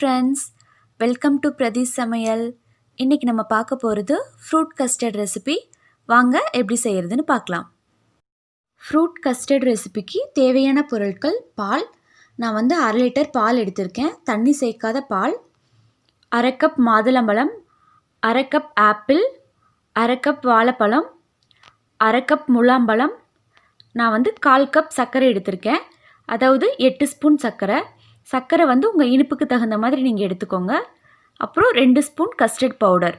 Friends, welcome to Pradeesh சமையல். இன்றைக்கி நம்ம பார்க்க போகிறது ஃப்ரூட் கஸ்டர்ட் ரெசிபி. வாங்க எப்படி செய்கிறதுன்னு பார்க்கலாம். ஃப்ரூட் கஸ்டர்ட் ரெசிபிக்கு தேவையான பொருட்கள்: பால். நான் 1/2 லிட்டர் பால் எடுத்திருக்கேன், தண்ணி சேர்க்காத பால். 1/2 கப் மாதுளம்பழம், 1/2 கப் ஆப்பிள், 1/2 கப் வாழைப்பழம், 1/2 கப் முலாம்பழம். நான் 1/4 கப் சர்க்கரை எடுத்திருக்கேன், அதாவது 8 ஸ்பூன் சர்க்கரை. சர்க்கரை உங்கள் இனிப்புக்கு தகுந்த மாதிரி நீங்கள் எடுத்துக்கோங்க. அப்புறம் 2 ஸ்பூன் கஸ்டர்ட் பவுடர்.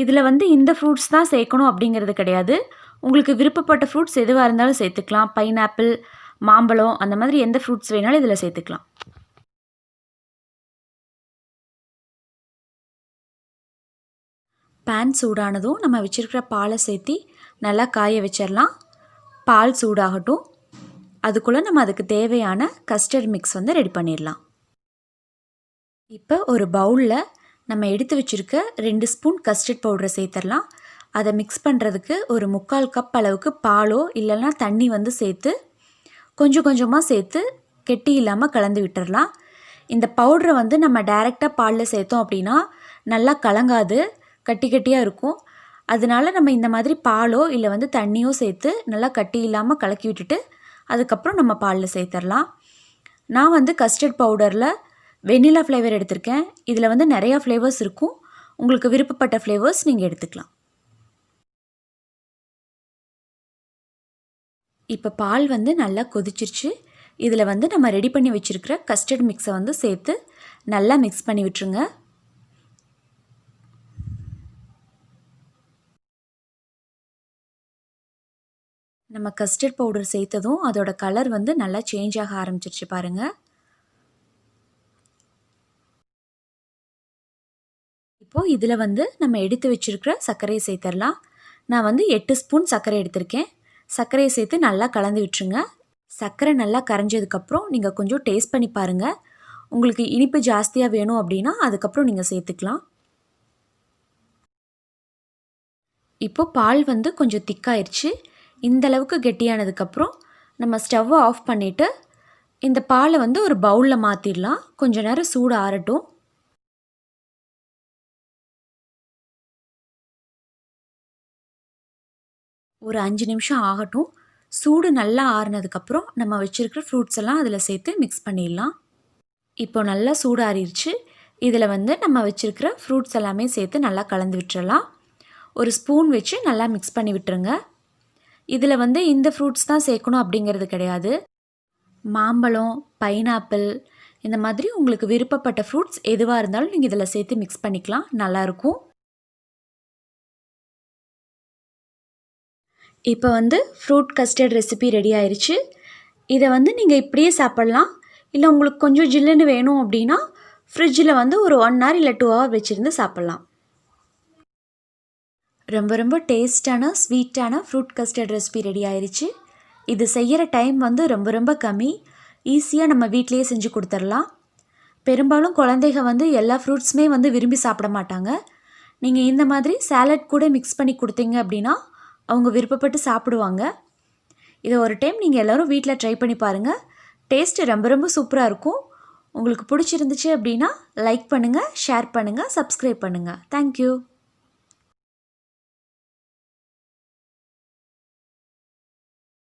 இதில் இந்த ஃப்ரூட்ஸ் தான் சேர்க்கணும் அப்படிங்கிறது கிடையாது. உங்களுக்கு விருப்பப்பட்ட ஃப்ரூட்ஸ் எதுவாக இருந்தாலும் சேர்த்துக்கலாம். பைனாப்பிள், மாம்பழம், அந்த மாதிரி எந்த ஃப்ரூட்ஸ் வேணாலும் இதில் சேர்த்துக்கலாம். பேன் சூடானதும் நம்ம வச்சுருக்கிற பாலை சேர்த்தி நல்லா காய வச்சிடலாம். பால் சூடாகட்டும். அதுக்குள்ளே நம்ம அதுக்கு தேவையான கஸ்டர்ட் மிக்ஸ் ரெடி பண்ணிடலாம். இப்போ ஒரு பவுலில் நம்ம எடுத்து வச்சுருக்க 2 ஸ்பூன் கஸ்டர்ட் பவுடரை சேர்த்துடலாம். அதை மிக்ஸ் பண்ணுறதுக்கு ஒரு 3/4 கப் அளவுக்கு பாலோ இல்லைன்னா தண்ணி சேர்த்து கொஞ்சம் கொஞ்சமாக சேர்த்து கெட்டி இல்லாமல் கலந்து விட்டுடலாம். இந்த பவுடரை நம்ம டைரெக்டாக பாலில் சேர்த்தோம் அப்படின்னா நல்லா கலங்காது, கட்டி கட்டியாக இருக்கும். அதனால நம்ம இந்த மாதிரி பாலோ இல்லை தண்ணியோ சேர்த்து நல்லா கட்டி இல்லாமல் கலக்கி விட்டுட்டு அதுக்கப்புறம் நம்ம பாலில் சேர்த்துடலாம். நான் கஸ்டர்ட் பவுடரில் வெண்ணிலா ஃப்ளேவர் எடுத்திருக்கேன். இதில் நிறையா ஃப்ளேவர்ஸ் இருக்கும். உங்களுக்கு விருப்பப்பட்ட ஃப்ளேவர்ஸ் நீங்கள் எடுத்துக்கலாம். இப்போ பால் நல்லா கொதிச்சிருச்சு. இதில் நம்ம ரெடி பண்ணி வச்சுருக்கிற கஸ்டர்ட் மிக்ஸை சேர்த்து நல்லா மிக்ஸ் பண்ணி விட்டுருங்க. நம்ம கஸ்டர்ட் பவுடர் சேர்த்ததும் அதோட கலர் நல்லா சேஞ்ச் ஆக ஆரம்பிச்சிருச்சு பாருங்கள். இப்போது இதில் நம்ம எடுத்து வச்சுருக்கிற சர்க்கரையை சேர்த்துடலாம். நான் 8 ஸ்பூன் சர்க்கரை எடுத்திருக்கேன். சர்க்கரையை சேர்த்து நல்லா கலந்து விட்டுருங்க. சர்க்கரை நல்லா கரைஞ்சதுக்கப்புறம் நீங்கள் கொஞ்சம் டேஸ்ட் பண்ணி பாருங்கள். உங்களுக்கு இனிப்பு ஜாஸ்தியாக வேணும் அப்படின்னா அதுக்கப்புறம் நீங்கள் சேர்த்துக்கலாம். இப்போது பால் கொஞ்சம் திக்காயிருச்சு. இந்த அளவுக்கு கெட்டியானதுக்கப்புறம் நம்ம ஸ்டவ்வை ஆஃப் பண்ணிவிட்டு இந்த பாலை ஒரு பவுலில் மாற்றிடலாம். கொஞ்சம் நேரம் சூடு ஆறட்டும். ஒரு 5 நிமிஷம் ஆகட்டும். சூடு நல்லா ஆறுனதுக்கப்புறம் நம்ம வச்சுருக்கிற ஃப்ரூட்ஸ் எல்லாம் அதில் சேர்த்து மிக்ஸ் பண்ணிடலாம். இப்போ நல்லா சூடு ஆறிடுச்சு. இதில் நம்ம வச்சுருக்கிற ஃப்ரூட்ஸ் எல்லாமே சேர்த்து நல்லா கலந்து விட்டுறலாம். ஒரு ஸ்பூன் வச்சு நல்லா மிக்ஸ் பண்ணி விட்டுருங்க. இதில் இந்த ஃப்ரூட்ஸ் தான் சேர்க்கணும் அப்படிங்கிறது கிடையாது. மாம்பழம், பைனாப்பிள், இந்த மாதிரி உங்களுக்கு விருப்பப்பட்ட ஃப்ரூட்ஸ் எதுவாக இருந்தாலும் நீங்கள் இதில் சேர்த்து மிக்ஸ் பண்ணிக்கலாம். நல்லாயிருக்கும். இப்போ ஃப்ரூட் கஸ்டர்ட் ரெசிபி ரெடி ஆயிடுச்சு. இதை நீங்கள் இப்படியே சாப்பிட்லாம். இல்லை உங்களுக்கு கொஞ்சம் ஜில்லுன்னு வேணும் அப்படின்னா ஃப்ரிட்ஜில் ஒரு 1 hour இல்லை 2 hour வச்சுருந்து சாப்பிட்லாம். ரொம்ப ரொம்ப டேஸ்டான ஸ்வீட்டான ஃப்ரூட் கஸ்டர்ட் ரெசிபி ரெடி ஆயிடுச்சு. இது செய்கிற டைம் ரொம்ப ரொம்ப கம்மி. ஈஸியாக நம்ம வீட்டிலையே செஞ்சு கொடுத்துடலாம். பெரும்பாலும் குழந்தைங்க எல்லா ஃப்ரூட்ஸுமே விரும்பி சாப்பிட மாட்டாங்க. நீங்கள் இந்த மாதிரி சாலட் கூட மிக்ஸ் பண்ணி கொடுத்தீங்க அப்படின்னா அவங்க விருப்பப்பட்டு சாப்பிடுவாங்க. இதை ஒரு டைம் நீங்கள் எல்லோரும் வீட்டில் ட்ரை பண்ணி பாருங்கள். டேஸ்ட்டு ரொம்ப ரொம்ப சூப்பராக இருக்கும். உங்களுக்கு பிடிச்சிருந்துச்சு அப்படின்னா லைக் பண்ணுங்கள், ஷேர் பண்ணுங்கள், சப்ஸ்கிரைப் பண்ணுங்கள். தேங்க்யூ.